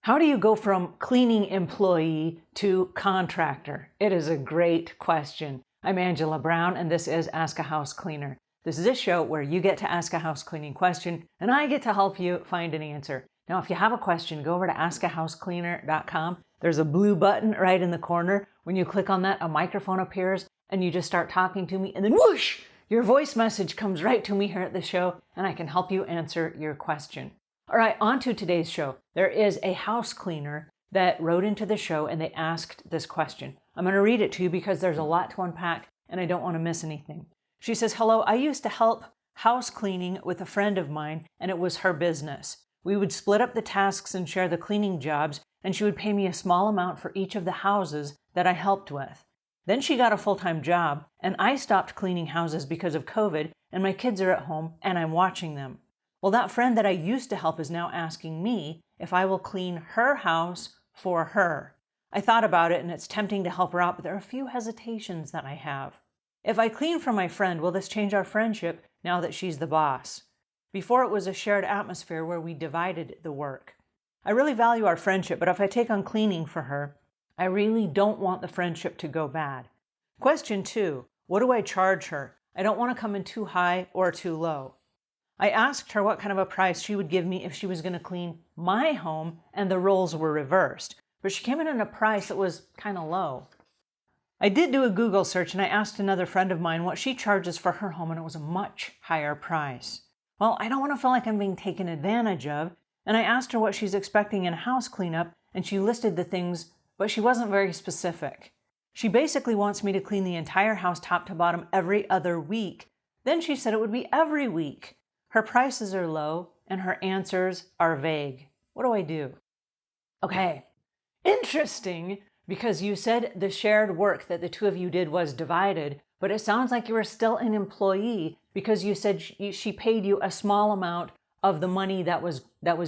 How do you go from cleaning employee to contractor? It is a great question. I'm Angela Brown, and this is Ask a House Cleaner. This is a show where you get to ask a house cleaning question, and I get to help you find an answer. Now, if you have a question, go over to askahousecleaner.com. There's a blue button right in the corner. When you click on that, a microphone appears, and you just start talking to me, and then whoosh, your voice message comes right to me here at the show, and I can help you answer your question. All right, on to today's show. There is a house cleaner that wrote into the show and they asked this question. I'm going to read it to you because there's a lot to unpack and I don't want to miss anything. She says, "Hello, I used to help house cleaning with a friend of mine and it was her business. We would split up the tasks and share the cleaning jobs, and she would pay me a small amount for each of the houses that I helped with. Then she got a full-time job and I stopped cleaning houses because of COVID, and my kids are at home and I'm watching them. Well, that friend that I used to help is now asking me if I will clean her house for her. I thought about it and it's tempting to help her out, but there are a few hesitations that I have. If I clean for my friend, will this change our friendship now that she's the boss? Before it was a shared atmosphere where we divided the work. I really value our friendship, but if I take on cleaning for her, I really don't want the friendship to go bad. Question 2, what do I charge her? I don't want to come in too high or too low. I asked her what kind of a price she would give me if she was going to clean my home and the roles were reversed, but she came in at a price that was kind of low. I did do a Google search and I asked another friend of mine what she charges for her home, and it was a much higher price. Well, I don't want to feel like I'm being taken advantage of, and I asked her what she's expecting in a house cleanup, and she listed the things, but she wasn't very specific. She basically wants me to clean the entire house top to bottom every other week. Then she said it would be every week. Her prices are low and her answers are vague. What do I do? Okay, interesting, because you said the shared work that the two of you did was divided, but it sounds like you were still an employee because you said she paid you a small amount of the money that was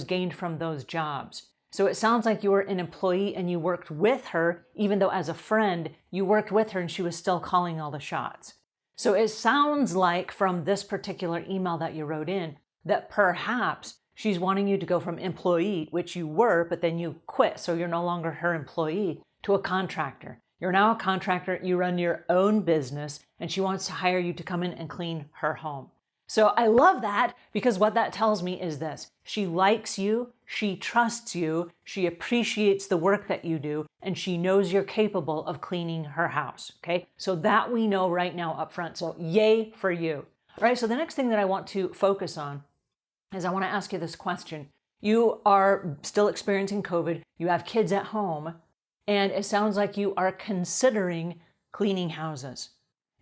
gained from those jobs. So it sounds like you were an employee and you worked with her, even though as a friend, you worked with her and she was still calling all the shots. So it sounds like from this particular email that you wrote in that perhaps she's wanting you to go from employee, which you were, but then you quit, so you're no longer her employee, to a contractor. You're now a contractor, you run your own business, and she wants to hire you to come in and clean her home. So I love that because what that tells me is this: she likes you, she trusts you, she appreciates the work that you do, and she knows you're capable of cleaning her house, okay? So that we know right now up front, so yay for you. All right, so the next thing that I want to focus on is I want to ask you this question. You are still experiencing COVID, you have kids at home, and it sounds like you are considering cleaning houses.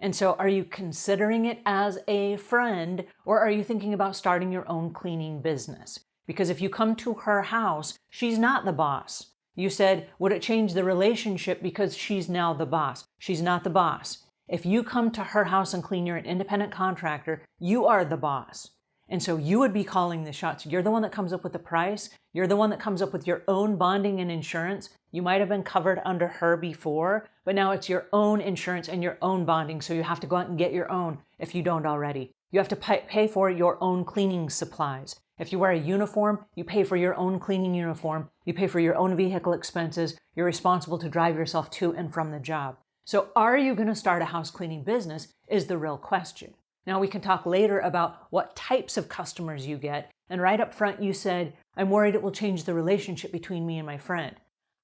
And so are you considering it as a friend, or are you thinking about starting your own cleaning business? Because if you come to her house, she's not the boss. You said, would it change the relationship because she's now the boss? She's not the boss. If you come to her house and clean, you're an independent contractor, you are the boss. And so you would be calling the shots. You're the one that comes up with the price. You're the one that comes up with your own bonding and insurance. You might have been covered under her before, but now it's your own insurance and your own bonding. So you have to go out and get your own if you don't already. You have to pay for your own cleaning supplies. If you wear a uniform, you pay for your own cleaning uniform. You pay for your own vehicle expenses. You're responsible to drive yourself to and from the job. So are you going to start a house cleaning business is the real question. Now we can talk later about what types of customers you get. And right up front, you said, I'm worried it will change the relationship between me and my friend.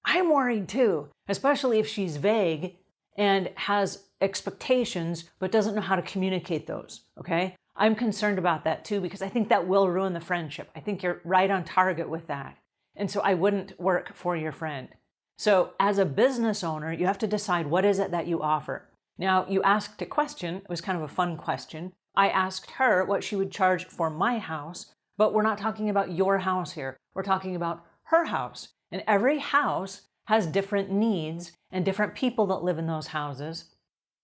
I'm worried too, especially if she's vague and has expectations, but doesn't know how to communicate those, okay? I'm concerned about that too, because I think that will ruin the friendship. I think you're right on target with that. And so I wouldn't work for your friend. So as a business owner, you have to decide what is it that you offer. Now, you asked a question. It was kind of a fun question. I asked her what she would charge for my house, but we're not talking about your house here. We're talking about her house. And every house has different needs and different people that live in those houses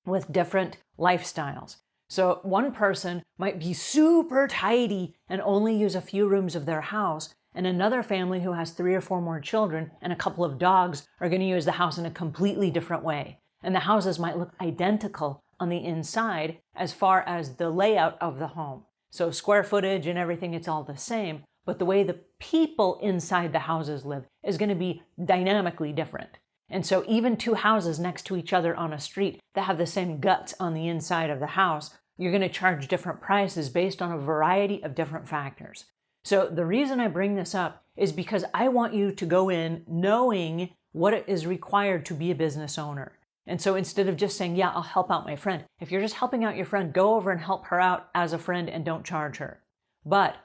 with different lifestyles. So one person might be super tidy and only use a few rooms of their house, and another family who has 3 or 4 more children and a couple of dogs are going to use the house in a completely different way. And the houses might look identical on the inside as far as the layout of the home. So square footage and everything, it's all the same, but the way the people inside the houses live is going to be dynamically different. And so even two houses next to each other on a street that have the same guts on the inside of the house, you're going to charge different prices based on a variety of different factors. So the reason I bring this up is because I want you to go in knowing what it is required to be a business owner. And so instead of just saying, yeah, I'll help out my friend, if you're just helping out your friend, go over and help her out as a friend and don't charge her. But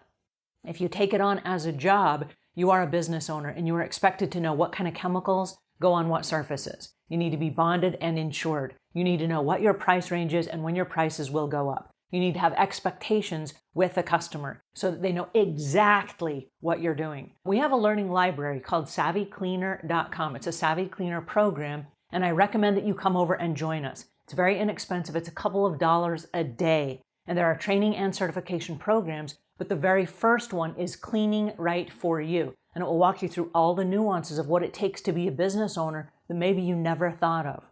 if you take it on as a job, you are a business owner and you are expected to know what kind of chemicals go on what surfaces. You need to be bonded and insured. You need to know what your price range is and when your prices will go up. You need to have expectations with the customer so that they know exactly what you're doing. We have a learning library called savvycleaner.com. It's a Savvy Cleaner program, and I recommend that you come over and join us. It's very inexpensive. It's a couple of dollars a day. And there are training and certification programs, but the very first one is Cleaning Right for You. And it will walk you through all the nuances of what it takes to be a business owner that maybe you never thought of.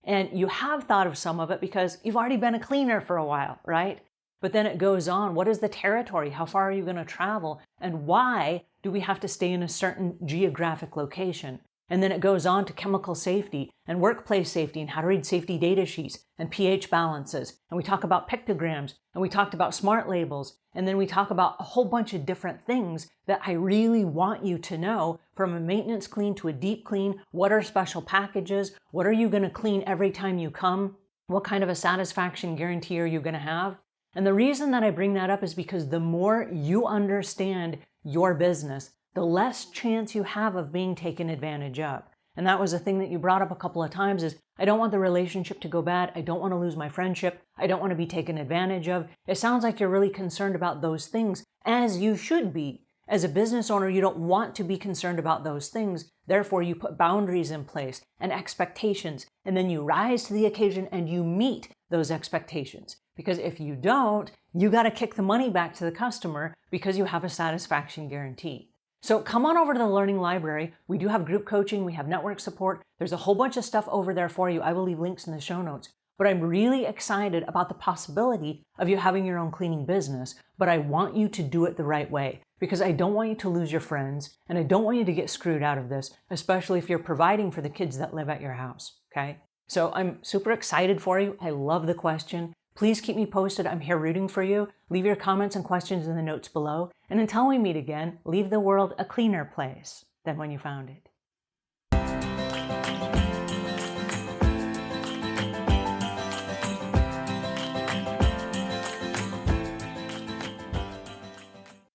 And you have thought of some of it because you've already been a cleaner for a while, right? But then it goes on. What is the territory? How far are you going to travel? And why do we have to stay in a certain geographic location? And then it goes on to chemical safety and workplace safety and how to read safety data sheets and pH balances. And we talk about pictograms and we talked about smart labels. And then we talk about a whole bunch of different things that I really want you to know, from a maintenance clean to a deep clean. What are special packages? What are you going to clean every time you come? What kind of a satisfaction guarantee are you going to have? And the reason that I bring that up is because the more you understand your business, the less chance you have of being taken advantage of. And that was a thing that you brought up a couple of times is, I don't want the relationship to go bad. I don't want to lose my friendship. I don't want to be taken advantage of. It sounds like you're really concerned about those things, as you should be. As a business owner, you don't want to be concerned about those things. Therefore, you put boundaries in place and expectations, and then you rise to the occasion and you meet those expectations. Because if you don't, you got to kick the money back to the customer because you have a satisfaction guarantee. So come on over to the Learning Library. We do have group coaching. We have network support. There's a whole bunch of stuff over there for you. I will leave links in the show notes. But I'm really excited about the possibility of you having your own cleaning business. But I want you to do it the right way, because I don't want you to lose your friends and I don't want you to get screwed out of this, especially if you're providing for the kids that live at your house. Okay? So I'm super excited for you. I love the question. Please keep me posted. I'm here rooting for you. Leave your comments and questions in the notes below. And until we meet again, leave the world a cleaner place than when you found it.